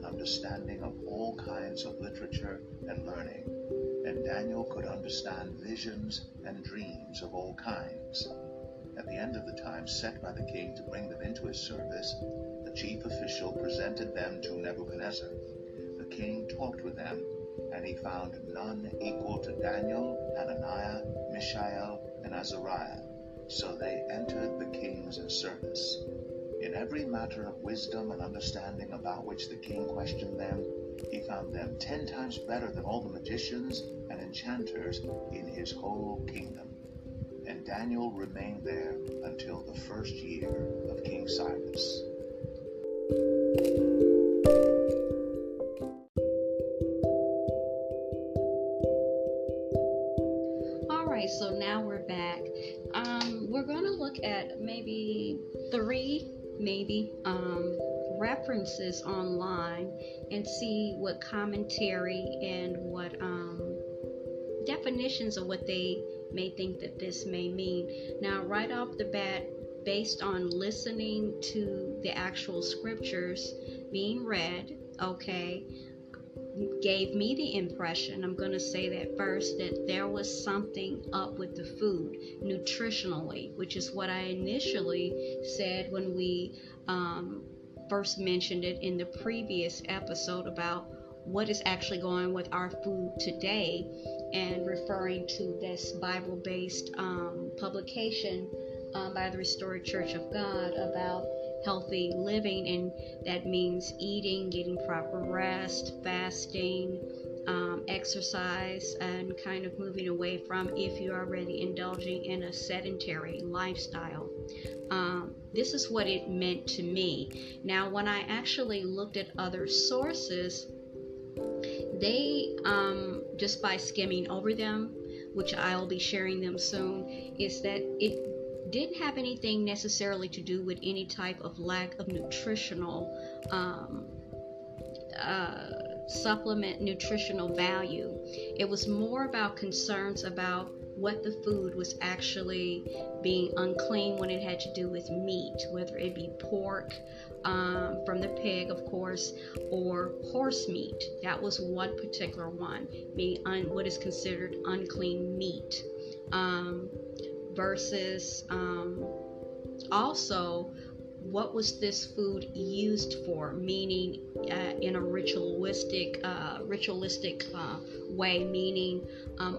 understanding of all kinds of literature and learning, and Daniel could understand visions and dreams of all kinds. At the end of the time set by the king to bring them into his service, the chief official presented them to Nebuchadnezzar. The king talked with them, and he found none equal to Daniel, Hananiah, Mishael, and Azariah. So they entered the king's service. In every matter of wisdom and understanding about which the king questioned them, he found them 10 times better than all the magicians and enchanters in his whole kingdom. And Daniel remained there until the first year of King Cyrus. Alright, so now we're back. We're going to look at maybe 3 references online and see what commentary and what definitions of what they may think that this may mean. Now, right off the bat, based on listening to the actual scriptures being read, gave me the impression, I'm going to say that first, that there was something up with the food nutritionally, which is what I initially said when we first mentioned it in the previous episode about what is actually going with our food today, and referring to this Bible-based publication by the Restored Church of God about healthy living, and that means eating, getting proper rest, fasting, exercise, and kind of moving away from if you're already indulging in a sedentary lifestyle. This is what it meant to me. Now, when I actually looked at other sources, they, just by skimming over them, which I'll be sharing them soon, is that it didn't have anything necessarily to do with any type of lack of nutritional supplement, nutritional value. It was more about concerns about what the food was actually being unclean when it had to do with meat, whether it be pork from the pig, of course, or horse meat. That was one particular one, being what is considered unclean meat. Versus also, what was this food used for, meaning in a ritualistic way, meaning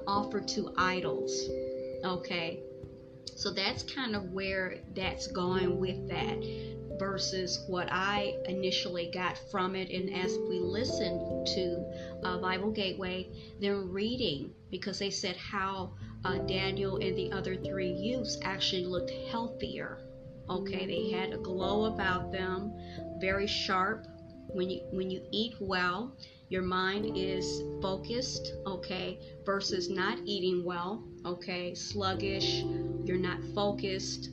offered to idols. Okay, so that's kind of where that's going with that, versus what I initially got from it. And as we listened to Bible Gateway, then reading, because they said how Daniel and the other 3 youths actually looked healthier. Okay, they had a glow about them, very sharp. When you eat well, your mind is focused, okay, versus not eating well, okay, sluggish, you're not focused,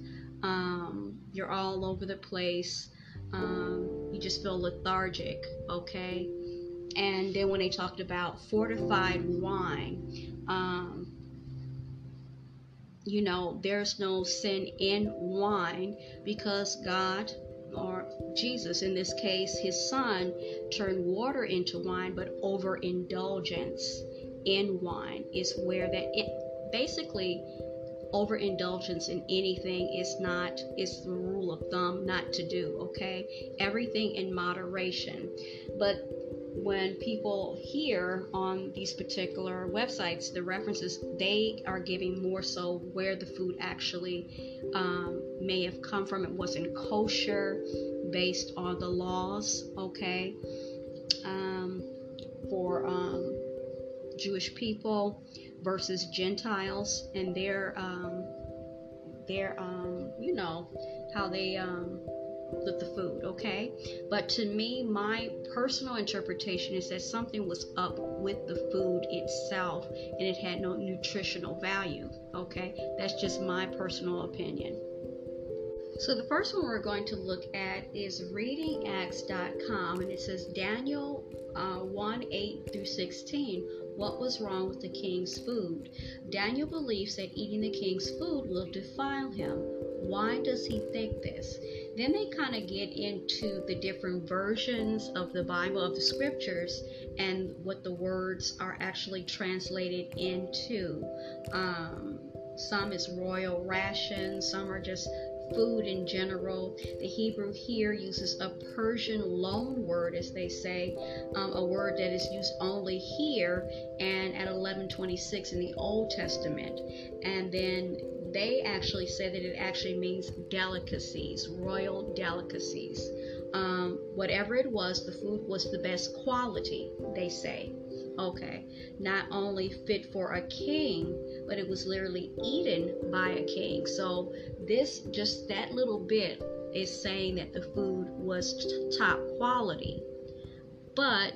you're all over the place, you just feel lethargic, okay. And then when they talked about fortified wine, there's no sin in wine, because God, or Jesus in this case, his son, turned water into wine, but overindulgence in wine is where basically overindulgence in anything is the rule of thumb not to do, okay? Everything in moderation. But when people hear on these particular websites the references, they are giving more so where the food actually may have come from. It wasn't kosher based on the laws, okay, for Jewish people versus Gentiles, and their how they with the food, okay? But to me, my personal interpretation is that something was up with the food itself, and it had no nutritional value, okay? That's just my personal opinion. So the first one we're going to look at is readingacts.com, and it says Daniel 1:8-16. What was wrong with the king's food? Daniel believes that eating the king's food will defile him. Why does he think this? Then they kind of get into the different versions of the Bible, of the scriptures, and what the words are actually translated into. Some is royal ration, some are just food in general. The Hebrew here uses a Persian loan word, as they say, a word that is used only here and at 1126 in the Old Testament. And then they actually say that it actually means delicacies, royal delicacies. Whatever it was, the food was the best quality, they say. Okay, not only fit for a king, but it was literally eaten by a king. So this, just that little bit is saying that the food was top quality. But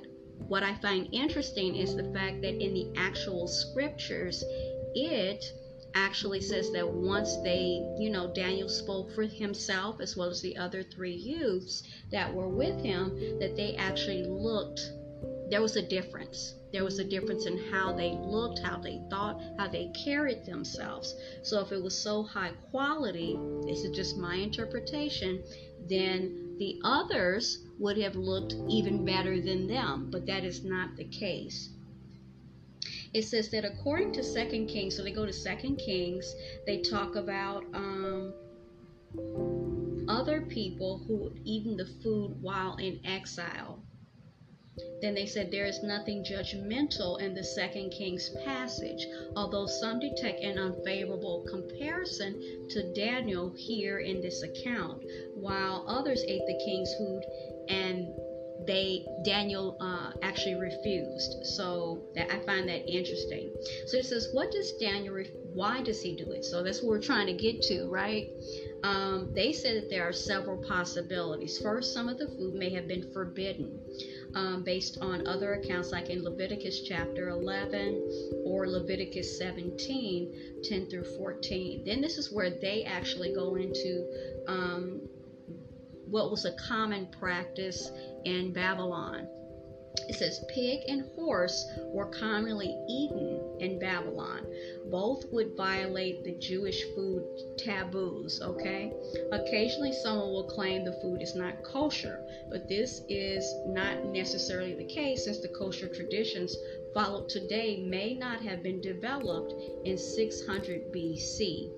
what I find interesting is the fact that in the actual scriptures, it actually says that once they, Daniel spoke for himself as well as the other 3 youths that were with him, that they actually looked, there was a difference. There was a difference in how they looked, how they thought, how they carried themselves. So if it was so high quality, this is just my interpretation, then the others would have looked even better than them. But that is not the case. It says that according to 2 Kings, so they go to 2 Kings, they talk about other people who had eaten the food while in exile. Then they said there is nothing judgmental in the 2 Kings passage, although some detect an unfavorable comparison to Daniel here in this account, while others ate the king's food and Daniel actually refused. So that I find that interesting. So it says, what does Daniel why does he do it? So that's what we're trying to get to, right? They said that there are several possibilities. First, some of the food may have been forbidden. Based on other accounts, like in Leviticus chapter 11 or Leviticus 17, 10 through 14. Then this is where they actually go into what was a common practice in Babylon. It says pig and horse were commonly eaten in Babylon. Both would violate the Jewish food taboos, okay? Occasionally someone will claim the food is not kosher, but this is not necessarily the case, since the kosher traditions followed today may not have been developed in 600 BC.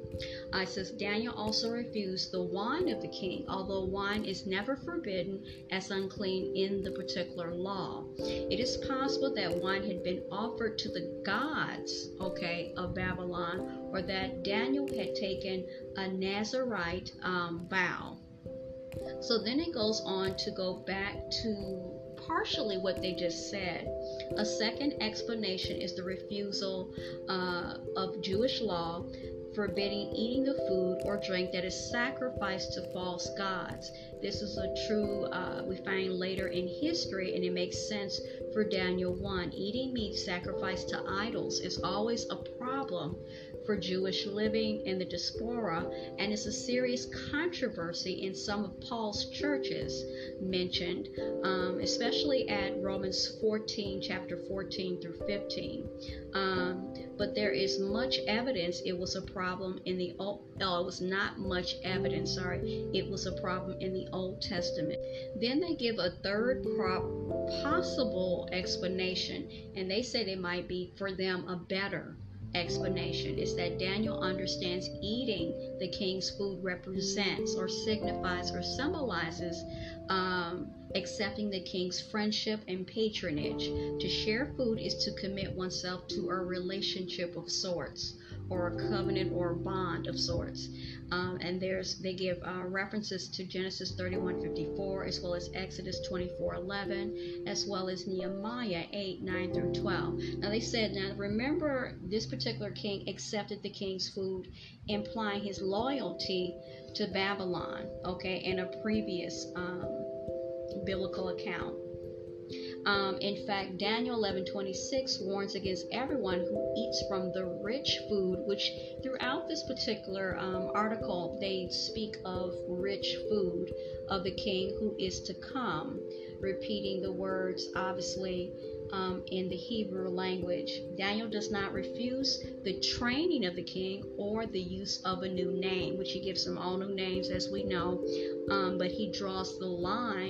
It says Daniel also refused the wine of the king, although wine is never forbidden as unclean in the particular law. It is possible that wine had been offered to the gods, of Babylon, or that Daniel had taken a Nazirite vow. So then it goes on to go back to partially what they just said. A second explanation is the refusal of Jewish law forbidding eating the food or drink that is sacrificed to false gods. This is a true, we find later in history, and it makes sense for Daniel 1. Eating meat sacrificed to idols is always a problem for Jewish living in the diaspora, and it's a serious controversy in some of Paul's churches mentioned, especially at Romans 14, chapter 14 through 15. But there is much evidence it was a problem in the Old, it was not much evidence, it was a problem in the Old Testament. Then they give a third possible explanation, and they said it might be for them a better explanation. Is that Daniel understands eating the king's food represents or signifies or symbolizes accepting the king's friendship and patronage. To share food is to commit oneself to a relationship of sorts, or a covenant or a bond of sorts. And they give references to Genesis 31:54, as well as Exodus 24:11, as well as Nehemiah 8:9 through 12. Now they said, now remember, this particular king accepted the king's food, implying his loyalty to Babylon, in a previous biblical account. In fact, Daniel 11:26 warns against everyone who eats from the rich food, which throughout this particular article, they speak of rich food of the king who is to come, repeating the words, obviously, in the Hebrew language. Daniel does not refuse the training of the king or the use of a new name, which he gives them all new names, as we know, but he draws the line